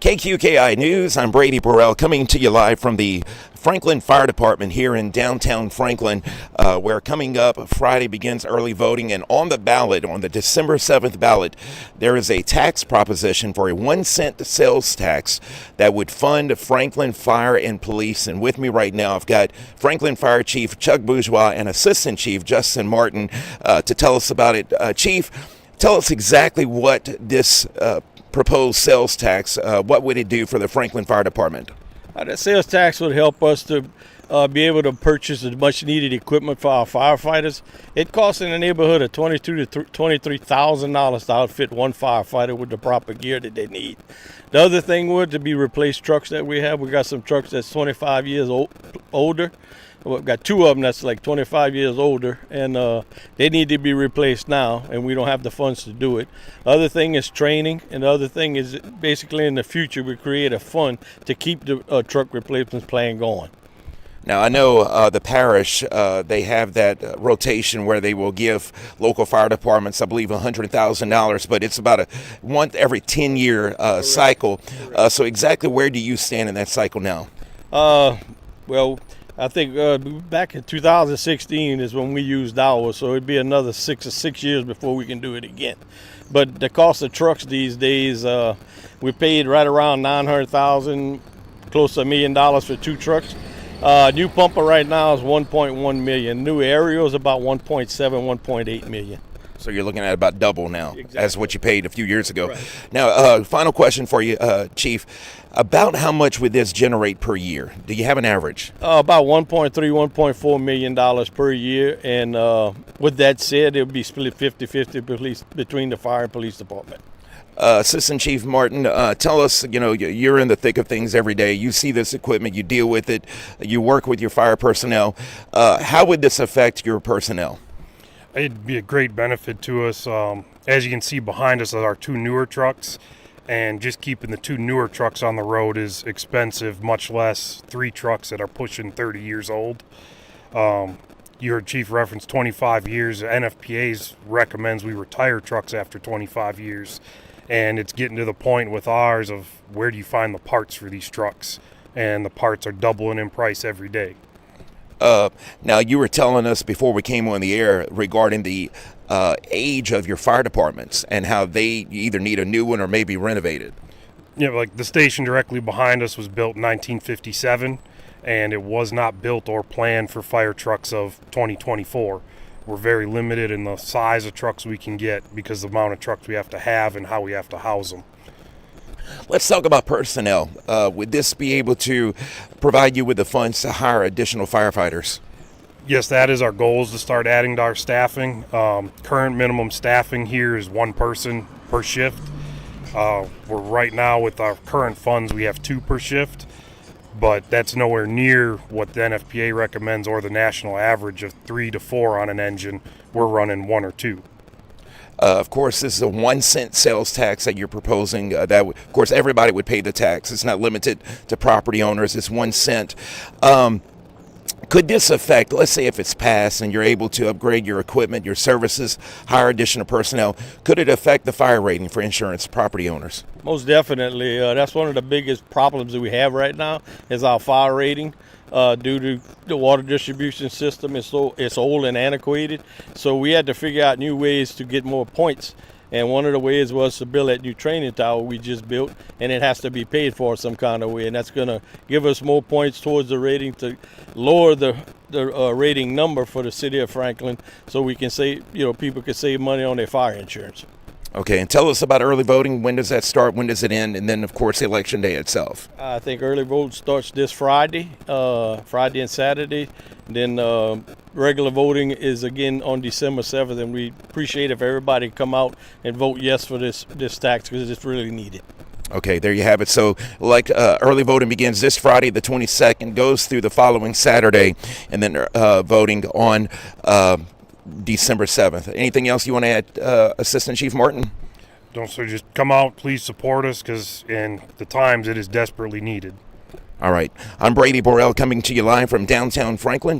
KQKI News, I'm Brady Burrell coming to you live from the Franklin Fire Department here in downtown Franklin, where coming up Friday begins early voting, and on the ballot, on the December 7th ballot, there is a tax proposition for a 1-cent sales tax that would fund Franklin Fire and Police. And with me right now, I've got Franklin Fire Chief Chuck Bourgeois and Assistant Chief Justin Martin to tell us about it. Chief, tell us exactly what this proposed sales tax, what would it do for the Franklin Fire Department? The sales tax would help us to be able to purchase the much needed equipment for our firefighters. It costs in the neighborhood of $22,000 to $23,000 to outfit one firefighter with the proper gear that they need. The other thing would to be replace trucks that we have. We got some trucks that's 25 years older. We've got two of them that's like 25 years older, and they need to be replaced now, and we don't have the funds to do it. The other thing is training, and the other thing is basically in the future we create a fund to keep the truck replacement plan going. Now, I know the parish, they have that rotation where they will give local fire departments, I believe, $100,000, but it's about a once every 10-year cycle. So exactly where do you stand in that cycle now? Well, I think back in 2016 is when we used ours, so it'd be another 6 years before we can do it again. But the cost of trucks these days, we paid right around $900,000, close to $1 million for two trucks. New pumper right now is $1.1 million. New aerial is about $1.7, $1.8 million. So you're looking at about double now, exactly, as what you paid a few years ago. Right. Now, final question for you, Chief. About how much would this generate per year? Do you have an average? About $1.3, $1.4 million per year. And with that said, it would be split 50-50 between the fire and police department. Assistant Chief Martin, tell us, you're in the thick of things every day. You see this equipment, you deal with it, you work with your fire personnel. How would this affect your personnel? It'd be a great benefit to us. As you can see behind us are our two newer trucks, and just keeping the two newer trucks on the road is expensive, much less three trucks that are pushing 30 years old. You heard Chief reference 25 years. NFPA recommends we retire trucks after 25 years, and it's getting to the point with ours of where do you find the parts for these trucks, and the parts are doubling in price every day. Now, you were telling us before we came on the air regarding the age of your fire departments and how they either need a new one or maybe renovated. Yeah, like the station directly behind us was built in 1957, and it was not built or planned for fire trucks of 2024. We're very limited in the size of trucks we can get because of the amount of trucks we have to have and how we have to house them. Let's talk about personnel. Would this be able to provide you with the funds to hire additional firefighters? Yes, that is our goal, is to start adding to our staffing. Current minimum staffing here is one person per shift. We're right now with our current funds, we have two per shift, but that's nowhere near what the NFPA recommends or the national average of 3 to 4 on an engine. We're running 1 or 2. Of course, this is a 1-cent sales tax that you're proposing. Of course, everybody would pay the tax. It's not limited to property owners. It's 1 cent. Could this affect, let's say if it's passed and you're able to upgrade your equipment, your services, hire additional personnel, could it affect the fire rating for insurance property owners? Most definitely. That's one of the biggest problems that we have right now is our fire rating. Due to the water distribution system, it's old and antiquated. So we had to figure out new ways to get more points. And one of the ways was to build that new training tower we just built, and it has to be paid for some kind of way. And that's going to give us more points towards the rating to lower the rating number for the city of Franklin, so we can save, people can save money on their fire insurance. Okay, and tell us about early voting. When does that start? When does it end? And then, of course, election day itself. I think early vote starts this Friday and Saturday. Then regular voting is again on December 7th, and we appreciate if everybody come out and vote yes for this tax because it's really needed. Okay, there you have it. So, early voting begins this Friday, the 22nd, goes through the following Saturday, and then voting on December 7th. Anything else you want to add, Assistant Chief Martin? Don't, so just come out, please support us, because in the times it is desperately needed. All right. I'm Brady Burrell coming to you live from downtown Franklin.